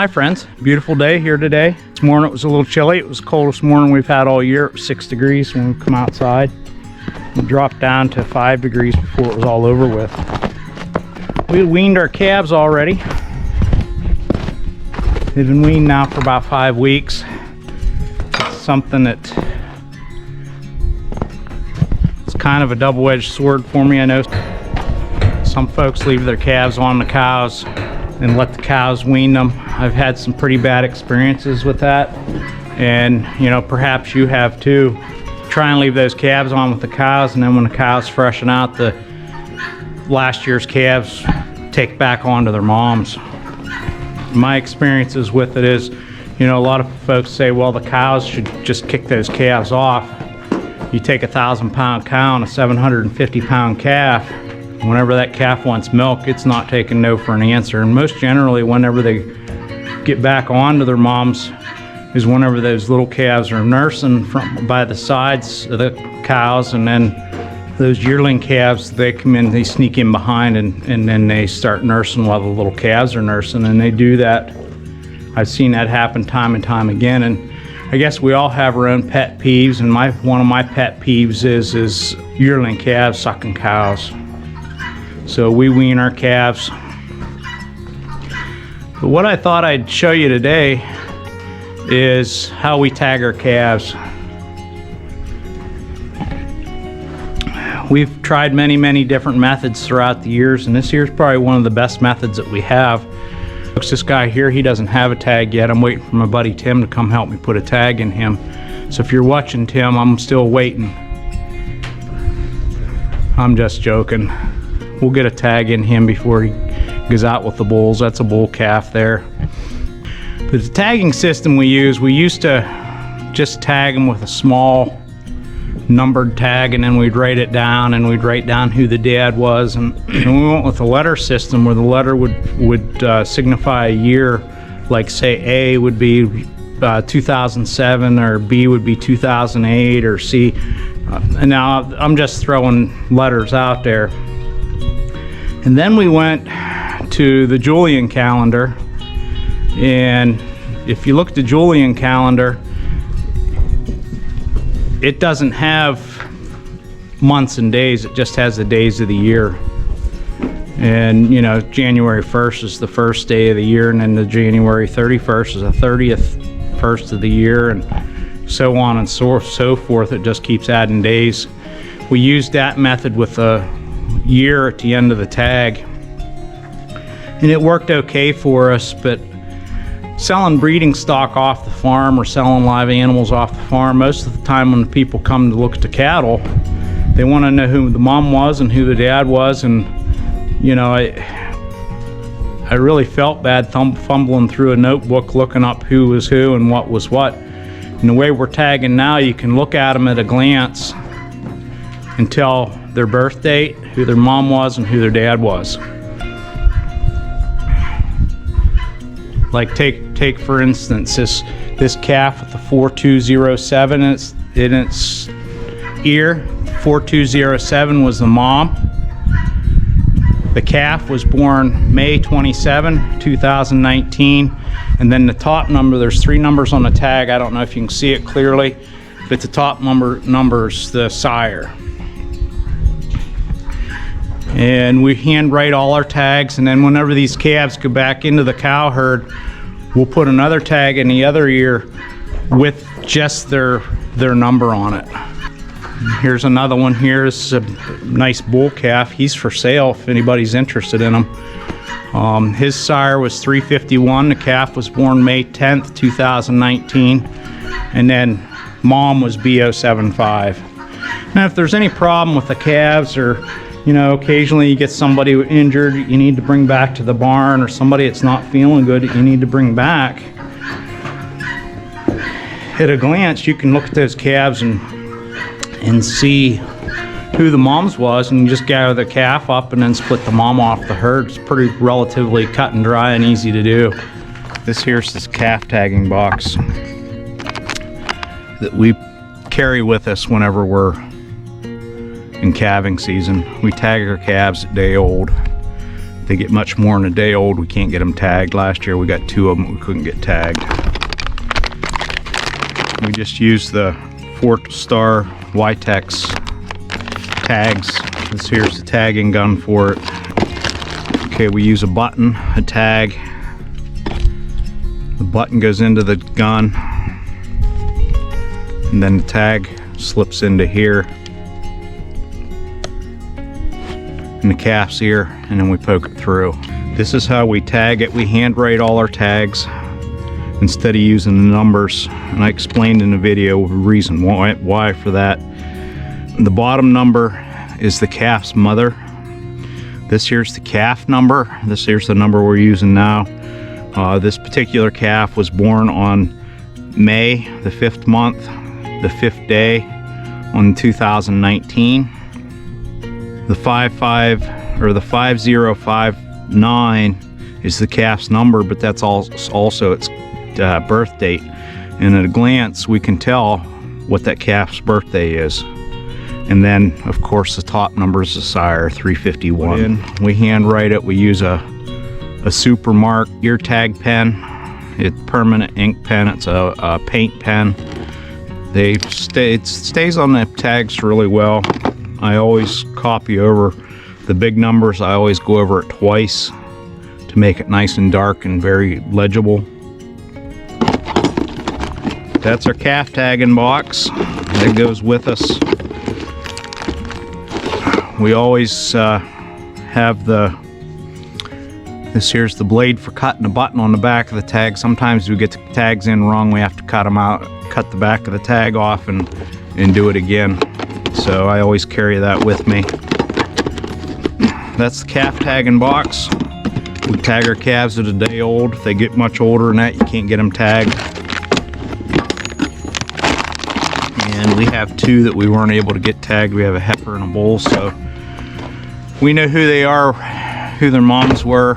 Hi friends, beautiful day here today. This morning it was a little chilly. It was the coldest morning we've had all year. It was 6 degrees when we come outside. It dropped down to 5 degrees before it was all over with. We weaned our calves already. They've been weaned now for about 5 weeks. It's something that it's kind of a double-edged sword for me. I know some folks leave their calves on the cows and let the cows wean them. I've had some pretty bad experiences with that, and you know, perhaps you have too. Try and leave those calves on with the cows, and then when the cows freshen out, the last year's calves take back onto their moms. My experiences with it is, you know, a lot of folks say, well, the cows should just kick those calves off. You take a 1,000-pound cow and a 750-pound calf. Whenever that calf wants milk, it's not taking no for an answer. And most generally, whenever they get back onto their moms is whenever those little calves are nursing from by the sides of the cows, and then those yearling calves, they come in, they sneak in behind, and then they start nursing while the little calves are nursing, and they do that. I've seen that happen time and time again, and I guess we all have our own pet peeves, and one of my pet peeves is yearling calves sucking cows. So we wean our calves. But what I thought I'd show you today is how we tag our calves. We've tried many different methods throughout the years, and this here's probably one of the best methods that we have. This guy here, he doesn't have a tag yet. I'm waiting for my buddy Tim to come help me put a tag in him. So if you're watching, Tim, I'm still waiting. I'm just joking. We'll get a tag in him before he goes out with the bulls. That's a bull calf there. But the tagging system we used to just tag them with a small numbered tag, and then we'd write it down, and we'd write down who the dad was. And we went with a letter system where the letter would signify a year, like say A would be 2007, or B would be 2008, or C. And now I'm just throwing letters out there. And then we went to the Julian calendar, and if you look at the Julian calendar, it doesn't have months and days, it just has the days of the year. And you know, January 1st is the first day of the year, and then the January 31st is the 30th first of the year, and so on and so forth. It just keeps adding days. We used that method with a year at the end of the tag, and it worked okay for us. But selling breeding stock off the farm or selling live animals off the farm, most of the time when people come to look at the cattle, they want to know who the mom was and who the dad was. And you know, I really felt bad fumbling through a notebook looking up who was who and what was what. And the way we're tagging now, you can look at them at a glance and tell their birth date, who their mom was, and who their dad was. Like take for instance this calf with the 4207 in its ear. 4207 was the mom. The calf was born May 27, 2019, and then the top number, there's 3 numbers on the tag. I don't know if you can see it clearly, but the top number's the sire. And we handwrite all our tags, and then whenever these calves go back into the cow herd, we'll put another tag in the other ear with just their number on it. Here's another one here. This is a nice bull calf. He's for sale if anybody's interested in him. His sire was 351. The calf was born May 10th, 2019, and then mom was B075. Now if there's any problem with the calves, or you know, occasionally you get somebody injured you need to bring back to the barn, or somebody that's not feeling good that you need to bring back, at a glance you can look at those calves and see who the mom's was, and you just gather the calf up and then split the mom off the herd. It's pretty relatively cut and dry and easy to do. Here's this calf tagging box that we carry with us whenever we're in calving season. We tag our calves at day old. They get much more in a day old. We can't get them tagged. Last year we got 2 of them we couldn't get tagged. We just used the 4-star Y-Tex tags. This here's the tagging gun for it. Okay, we use a button, a tag. The button goes into the gun, and then the tag slips into here in the calf's ear, and then we poke it through. This is how we tag it. We handwrite all our tags instead of using the numbers, and I explained in the video the reason why for that. The bottom number is the calf's mother. This here's the calf number. This here's the number we're using now. This particular calf was born on May the 5th month, the 5th day on 2019. The 55 or the 5059 is the calf's number, but that's also its birth date. And at a glance, we can tell what that calf's birthday is. And then, of course, the top number is the sire, 351. We handwrite it. We use a Supermark ear tag pen. It's permanent ink pen. It's a paint pen. It stays on the tags really well. I always copy over the big numbers. I always go over it twice to make it nice and dark and very legible. That's our calf tagging box that goes with us. We always have this here's the blade for cutting the button on the back of the tag. Sometimes we get the tags in wrong. We have to cut them out, cut the back of the tag off and do it again. So I always carry that with me. That's the calf tagging box. We tag our calves at a day old. If they get much older than that, you can't get them tagged. And we have 2 that we weren't able to get tagged. We have a heifer and a bull, so we know who they are, who their moms were.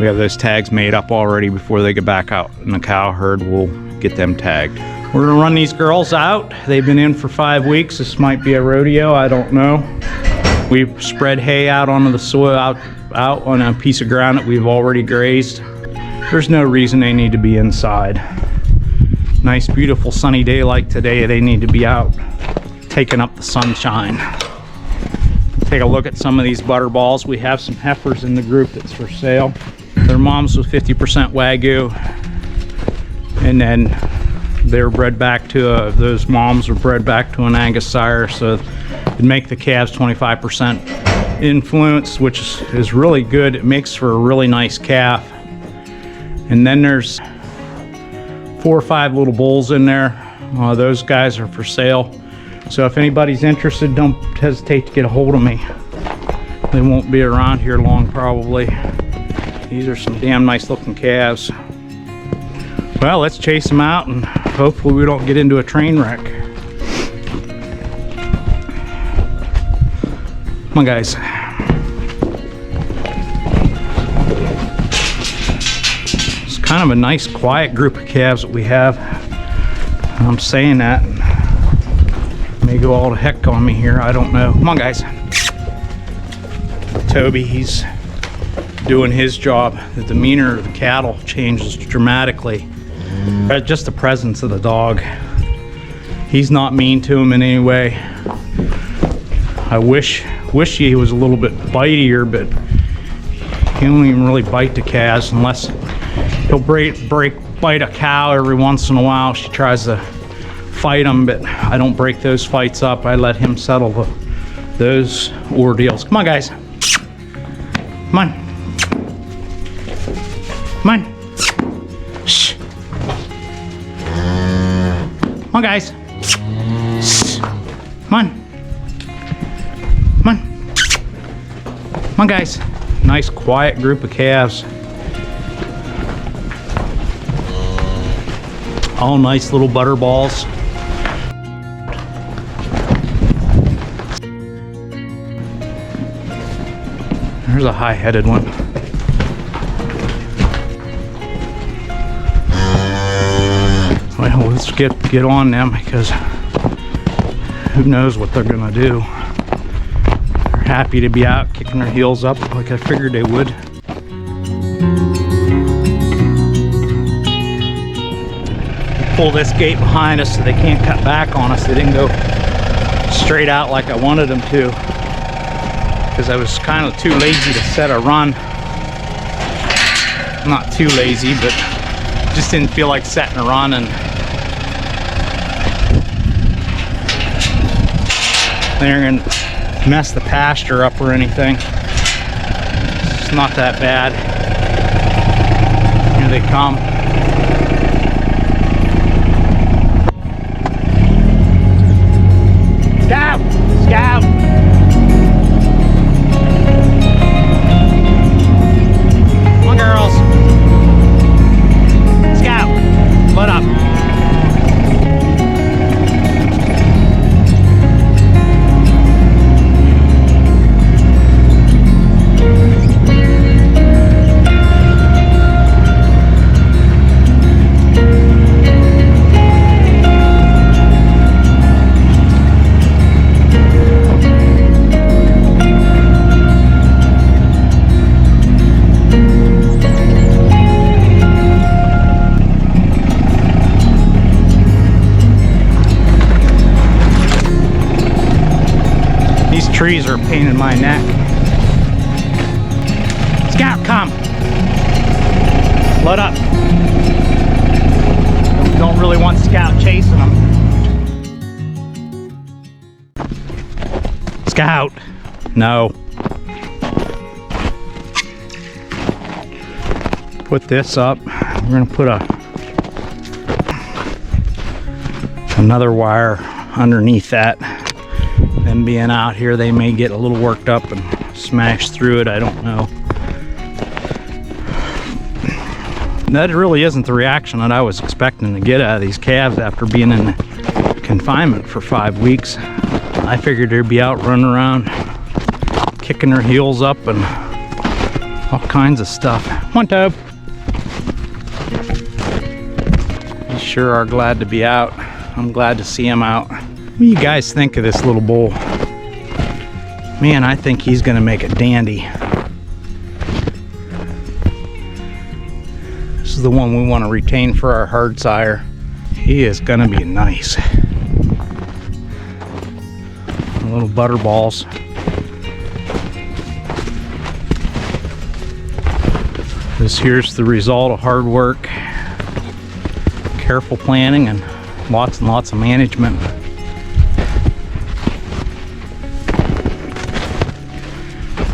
We have those tags made up already before they get back out in the cow herd. We'll get them tagged. We're gonna run these girls out. They've been in for 5 weeks. This might be a rodeo, I don't know. We've spread hay out onto the soil, out on a piece of ground that we've already grazed. There's no reason they need to be inside. Nice, beautiful sunny day like today, they need to be out taking up the sunshine. Take a look at some of these butter balls. We have some heifers in the group that's for sale. Their moms was 50% Wagyu, and then they were bred back to those moms were bred back to an Angus sire, so it'd make the calves 25% influence, which is really good. It makes for a really nice calf. And then there's 4 or 5 little bulls in there. Those guys are for sale. So if anybody's interested, don't hesitate to get a hold of me. They won't be around here long, probably. These are some damn nice looking calves. Well, let's chase them out and hopefully we don't get into a train wreck. Come on, guys. It's kind of a nice, quiet group of calves that we have. I'm saying that, and may go all to heck on me here. I don't know. Come on, guys. Toby, he's doing his job. The demeanor of the cattle changes dramatically. Just the presence of the dog. He's not mean to him in any way. I wish he was a little bit bitier, but he don't even really bite the calves unless he'll bite a cow every once in a while. She tries to fight him, but I don't break those fights up. I let him settle those ordeals. Come on, guys. Come on. Come on. Shh. Come on, guys. Shh. Come on. Come on. Come on, guys. Nice, quiet group of calves. All nice little butter balls. There's a high-headed one. Well, let's get on them because who knows what they're gonna do. They're happy to be out kicking their heels up like I figured they would. Pull this gate behind us so they can't cut back on us. They didn't go straight out like I wanted them to, because I was kind of too lazy to set a run. Not too lazy, but just didn't feel like setting a run, and they're gonna mess the pasture up or anything. It's not that bad. Here they come. Scout! Scout! Come on, girls. Scout! Let up. Trees are a pain in my neck. Scout, come. Load up. Don't really want Scout chasing them. Scout. No. Put this up. We're gonna put another wire underneath that. Them being out here, they may get a little worked up and smash through it. I don't know. That really isn't the reaction that I was expecting to get out of these calves after being in confinement for 5 weeks. I figured they'd be out running around, kicking their heels up and all kinds of stuff. Come on, Tobe. You sure are glad to be out. I'm glad to see him out. What do you guys think of this little bull? Man, I think he's gonna make a dandy. This is the one we want to retain for our herd sire. He is gonna be nice. Little butterballs. This here's the result of hard work, careful planning, and lots of management.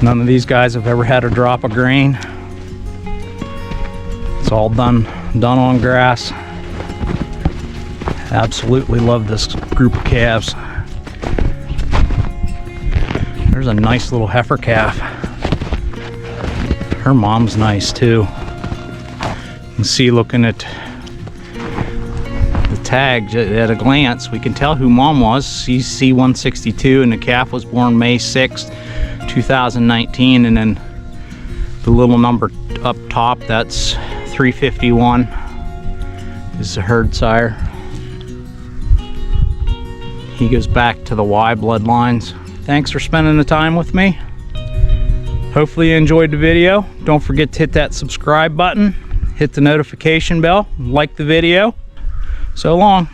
None of these guys have ever had a drop of grain. It's all done on grass. Absolutely love this group of calves. There's a nice little heifer calf. Her mom's nice too. You can see, looking at the tag at a glance, we can tell who mom was. She's C162 and the calf was born May 6th, 2019, and then the little number up top, that's 351, is the herd sire. He goes back to the Y bloodlines. Thanks for spending the time with me. Hopefully you enjoyed the video. Don't forget to hit that subscribe button, hit the notification bell, like the video. So long.